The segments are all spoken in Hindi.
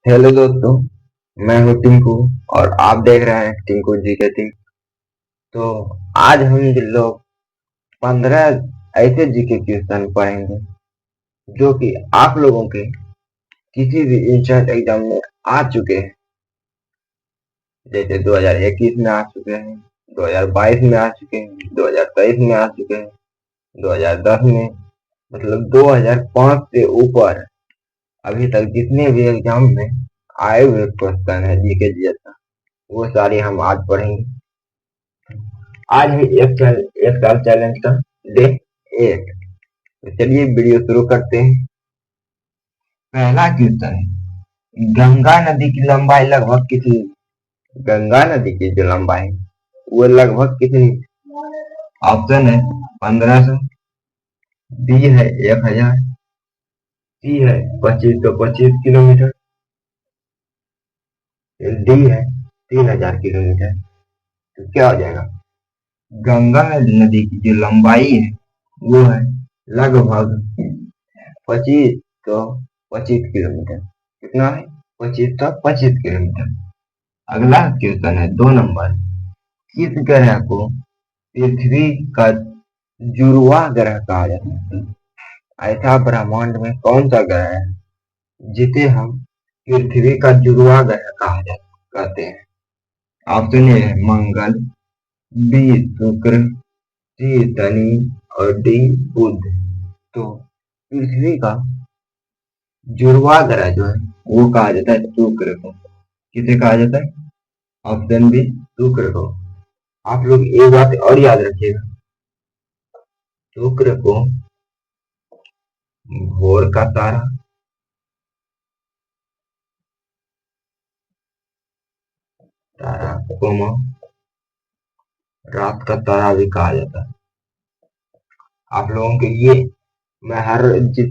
हेलो दोस्तों। मैं हूँ टिंकू और आप देख रहे हैं टिंकू जी के टिंक। तो आज हम लोग 15 ऐसे जीके क्वेश्चन पढ़ेंगे जो कि आप लोगों के किसी भी इंट्रेंस एग्जाम में आ चुके हैं। जैसे 2021 में आ चुके हैं, 2022 में आ चुके हैं, 2023 में आ चुके हैं, 2010 में, मतलब 2005 से ऊपर अभी तक जितने भी एग्जाम में आए हुए क्वेश्चन है जीके जैसा, वो सारे हम आज पढ़ेंगे। आज है एक साल चैलेंज का डे 8। तो चलिए वीडियो शुरू करते हैं। पहला क्वेश्चन है, गंगा नदी की लंबाई लगभग कितनी? गंगा नदी की जो लंबाई है वो लगभग कितनी? ऑप्शन है 1500, बी है 1000, सी है 2525 किलोमीटर, डी है 3000 किलोमीटर। तो क्या हो जाएगा? गंगा नदी की जो लंबाई है वो है लगभग 2525 किलोमीटर। कितना है? 2525 किलोमीटर। अगला क्वेश्चन है 2 नंबर। किस ग्रह को पृथ्वी का जुड़वा ग्रह कहा जाता है? ऐसा ब्रह्मांड में कौन सा ग्रह है जिसे हम पृथ्वी का जुड़वा ग्रह कहा जाता कहते हैं? ऑप्शन ए है मंगल, बी शुक्र, सी शनि और डी बुध। तो पृथ्वी का जुड़वा ग्रह जो है वो कहा जाता है शुक्र को। किसे कहा जाता है? ऑप्शन बी शुक्र को। आप लोग एक बात और याद रखिएगा, शुक्र को भोर का तारा, तारा कोमा रात का तारा भी कहा जाता है। आप लोगों के लिए मैं हर जिस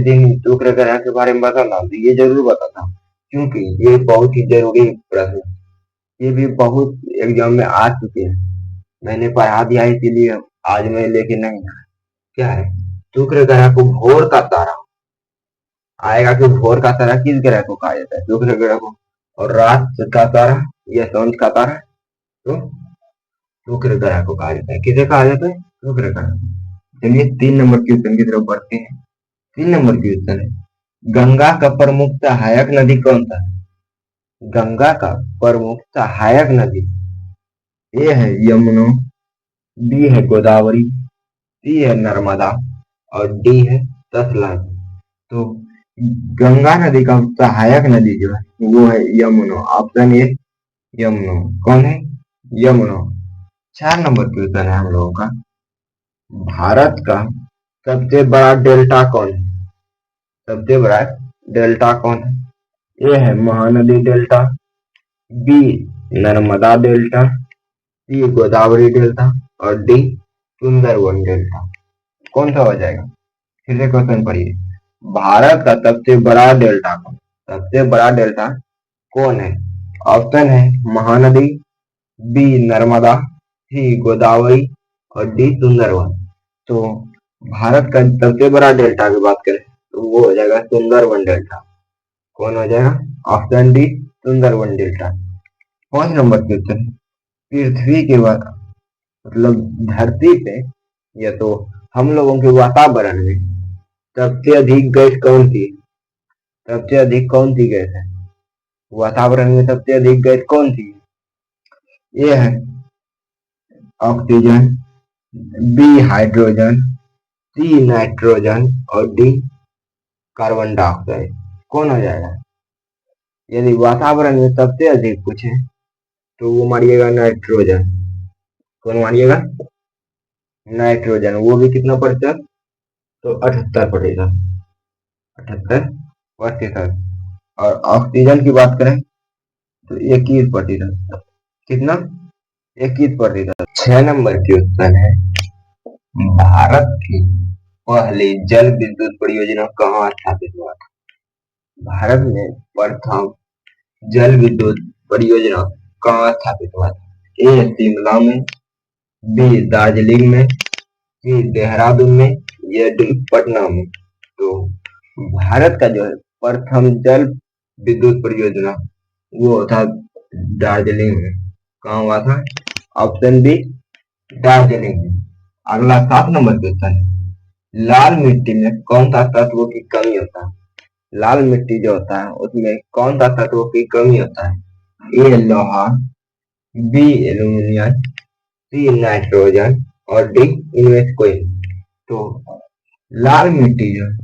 दिन शुक्र ग्रह के बारे में बताता हूँ तो ये जरूर बताता हूँ, क्योंकि ये बहुत ही जरूरी प्रश्न है। ये भी बहुत एग्जाम में आ चुके हैं, मैंने पढ़ा दिया है, इसीलिए आज मैं लेके नहीं आया। क्या है? शुक्र ग्रह को भोर का तारा आएगा कि भोर का तारा किस ग्रह को कहा जाता है? शुक्र ग्रह को। और रात का तारा या सांझ का तारा तो शुक्र ग्रह को कहा जाता है। किसे कहा जाता है? शुक्र ग्रह। चलिए 3 नंबर क्वेश्चन की तरफ बढ़ते हैं। 3 नंबर क्वेश्चन है, गंगा का प्रमुख सहायक नदी कौन सा है? गंगा का प्रमुख सहायक नदी ए है यमुना, बी है गोदावरी, सी है नर्मदा और डी है सतलज। तो गंगा नदी का सहायक नदी जो है वो है यमुना। Option A Yamuna. कौन है? यमुना। 4 नंबर क्वेश्चन है हम लोगों का, भारत का सबसे बड़ा डेल्टा कौन है? सबसे बड़ा डेल्टा कौन है? ए है Mahanadi delta, B Narmada delta, C Godavari delta और डी सुंदरवन डेल्टा। कौन सा हो जाएगा? फिर से क्वेश्चन पढ़िए। भारत का सबसे बड़ा डेल्टा कौन? सबसे बड़ा डेल्टा कौन है? ऑप्शन है महानदी, बी नर्मदा, सी गोदावरी और डी सुंदरवन। तो भारत का सबसे बड़ा डेल्टा की बात करें तो वो हो जाएगा सुंदरवन डेल्टा। कौन हो जाएगा? Option D Sundarban delta. 5 नंबर क्वेश्चन, पृथ्वी के बाद मतलब धरती पे या तो हम लोगों के वातावरण में सबसे अधिक गैस कौन सी? सबसे अधिक कौन सी गैस है? वातावरण में सबसे अधिक गैस कौन सी है? ये है oxygen, B hydrogen, C nitrogen और डी कार्बन डाइऑक्साइड। कौन हो जाएगा? यदि वातावरण में सबसे अधिक पूछे तो वो मारिएगा नाइट्रोजन। कौन मारिएगा? नाइट्रोजन। वो भी कितना प्रतिशत? तो 78%। 78%। और ऑक्सीजन की बात करें तो 21%। कितना? 21%। 6 नंबर क्वेश्चन है, भारत की पहली जल विद्युत परियोजना कहाँ स्थापित हुआ था? भारत में प्रथम जल विद्युत परियोजना कहाँ स्थापित हुआ था? ए शिमला में, बी दार्जिलिंग में, सी देहरादून में या डी पटना में। तो भारत का जो है प्रथम जल विद्युत परियोजना वो था दार्जिलिंग में। कहाँ हुआ था? ऑप्शन बी दार्जिलिंग में। अगला 7 नंबर क्वेश्चन है, लाल मिट्टी में कौन सा तत्व की कमी होता है? लाल मिट्टी जो होता है उसमें कौन सा तत्व की कमी होता है? ए लोहा, बी एल्यूमिनियम, सी नाइट्रोजन और डी इनमें से कोई नहीं। तो लाल मिट्टी जो है,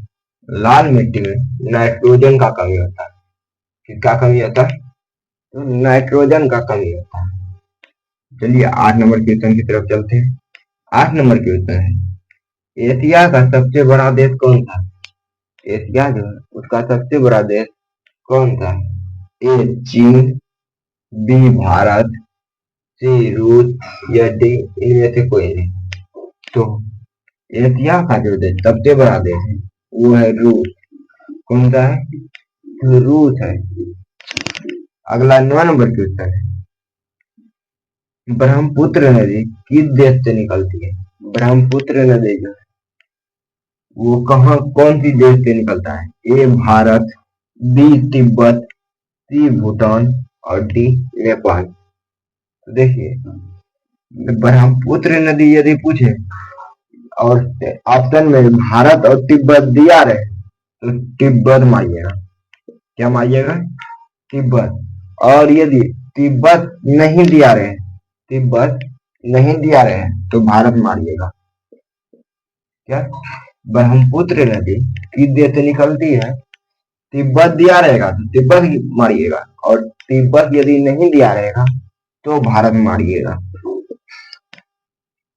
लाल मिट्टी में नाइट्रोजन का कमी होता है। किसका कमी होता है? तो नाइट्रोजन का कमी होता है। चलिए 8 नंबर क्वेश्चन की तरफ चलते हैं। 8 नंबर क्वेश्चन है, एशिया का सबसे बड़ा देश कौन था? एशिया जो है उसका सबसे बड़ा देश कौन था? ए चीन, बी भारत, सी रूस या डी इनमें से कोई नहीं। तो एशिया का जो देश सबसे बड़ा देश है वो है रूस। कौन सा है? तो रूस है। अगला 9 नंबर क्वेश्चन है, ब्रह्मपुत्र नदी किस देश से निकलती है? ब्रह्मपुत्र नदी जो है वो कहाँ कौन सी देश से निकलता है? ए भारत, बी तिब्बत, सी भूटान और डी नेपाल। तो देखिए, ब्रह्मपुत्र नदी यदि पूछे और ऑप्शन में भारत और तिब्बत दिया रहे तो तिब्बत मानिएगा। क्या मानिएगा? तिब्बत। और यदि तिब्बत नहीं दिया रहे, तिब्बत नहीं दिया रहे तो भारत मानिएगा। क्या? ब्रह्मपुत्र नदी किस देश से निकलती है? तिब्बत दिया रहेगा तो तिब्बत मारिएगा, और तिब्बत यदि नहीं दिया रहेगा तो भारत मारिएगा।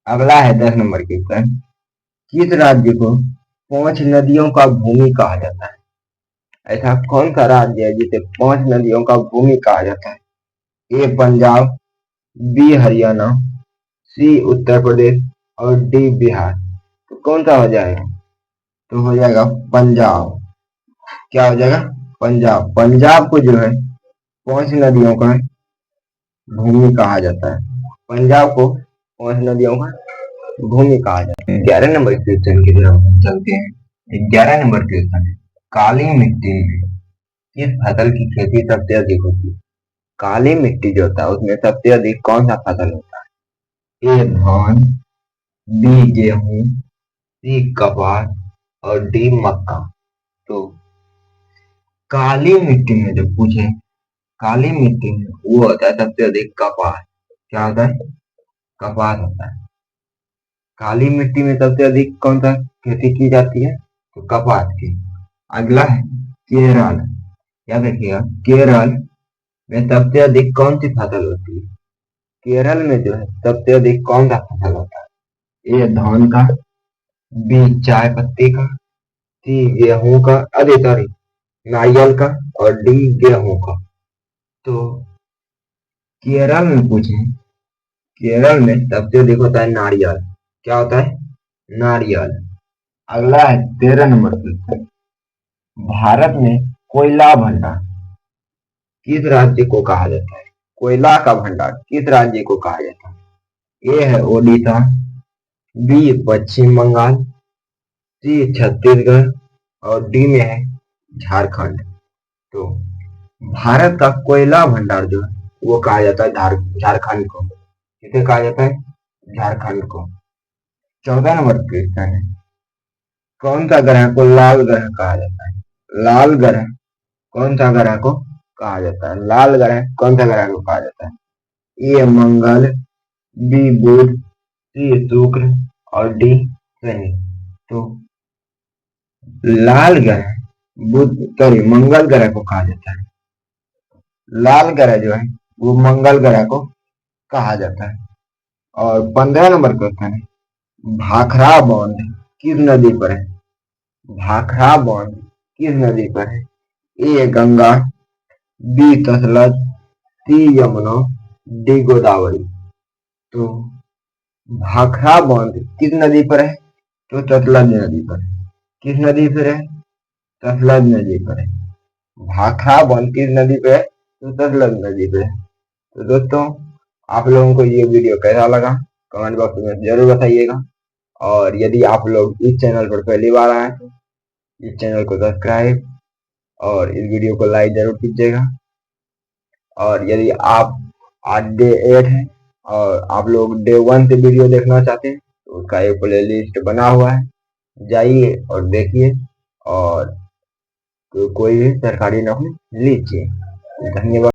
अगला है 10 नंबर क्वेश्चन, किस राज्य को 5 नदियों का भूमि कहा जाता है? ऐसा कौन सा राज्य है जिसे 5 नदियों का भूमि कहा जाता है? ए पंजाब, बी हरियाणा, सी उत्तर प्रदेश और डी बिहार। तो कौन सा हो जाएगा? तो हो जाएगा पंजाब। क्या हो जाएगा? पंजाब। पंजाब को जो है 5 नदियों का भूमि कहा जाता है। पंजाब को 5 नदियों का भूमि कहा जाता है। 11 नंबर क्वेश्चन की तरफ चलते हैं। 11 नंबर क्वेश्चन है, काली मिट्टी में किस फसल की खेती सबसे अधिक होती है? काली मिट्टी जो होता है उसमें सबसे अधिक कौन सा फसल होता है? ए धान, बी गेहूं, सी कपास और डी मक्का। तो काली मिट्टी में जो पूछे, काली मिट्टी में वो होता है सबसे अधिक कपास। क्या होता है? कपास होता है। काली मिट्टी में सबसे अधिक कौन सा खेती की जाती है? तो कपास की। अगला है केरल। याद रखिएगा, केरल में सबसे अधिक कौन सी फसल होती है? केरल में जो है सबसे अधिक कौन सा फसल होता है? ए धान का, बी चाय पत्ती का, सी गेहूं का, अरे सॉरी नारियल का और डी गेहूं का। तो केरल में पूछे, केरल में सबसे अधिक होता है नारियल। क्या होता है? नारियल। अगला है 13 नंबर क्वेश्चन, भारत में कोयला भंडार किस राज्य को कहा जाता है? कोयला का भंडार किस राज्य को कहा जाता है? ए है ओडिशा, बी पश्चिम बंगाल, सी छत्तीसगढ़ और डी में है झारखंड। तो भारत का कोयला भंडार जो है वो कहा जाता है झारखंड को। किसे कहा जाता है? झारखंड को। 14 नंबर क्वेश्चन है, कौन सा ग्रह को लाल ग्रह कहा जाता है? लाल ग्रह कौन सा ग्रह को कहा जाता है? लाल ग्रह कौन सा ग्रह को कहा जाता है? ए मंगल, बी बुध, सी शुक्र और डी शनि। तो लाल ग्रह बुध सॉरी मंगल ग्रह को कहा जाता है। लाल ग्रह जो है वो मंगल ग्रह को कहा जाता है। और 15 नंबर क्वेश्चन है, भाखड़ा बांध किस नदी पर है? भाखड़ा बांध किस नदी पर है? ए गंगा, बी सतलज, सी यमुना, डी गोदावरी। तो भाखड़ा बांध किस नदी पर है? तो सतलज नदी पर है। किस नदी पर है? सतलज नदी पर है। भाखड़ा बांध किस नदी पे है? तो सतलज नदी पे है। तो दोस्तों, आप लोगों को ये वीडियो कैसा लगा कमेंट बॉक्स में जरूर बताइएगा। और यदि आप लोग इस चैनल पर पहली बार आए तो इस चैनल को सब्सक्राइब और इस वीडियो को लाइक जरूर कीजिएगा। और यदि आप आज डे 8 है और आप लोग डे 1 से वीडियो देखना चाहते हैं तो उसका एक प्ले लिस्ट बना हुआ है, जाइए और देखिए और कोई भी सरकारी नौकरी लीजिए। धन्यवाद।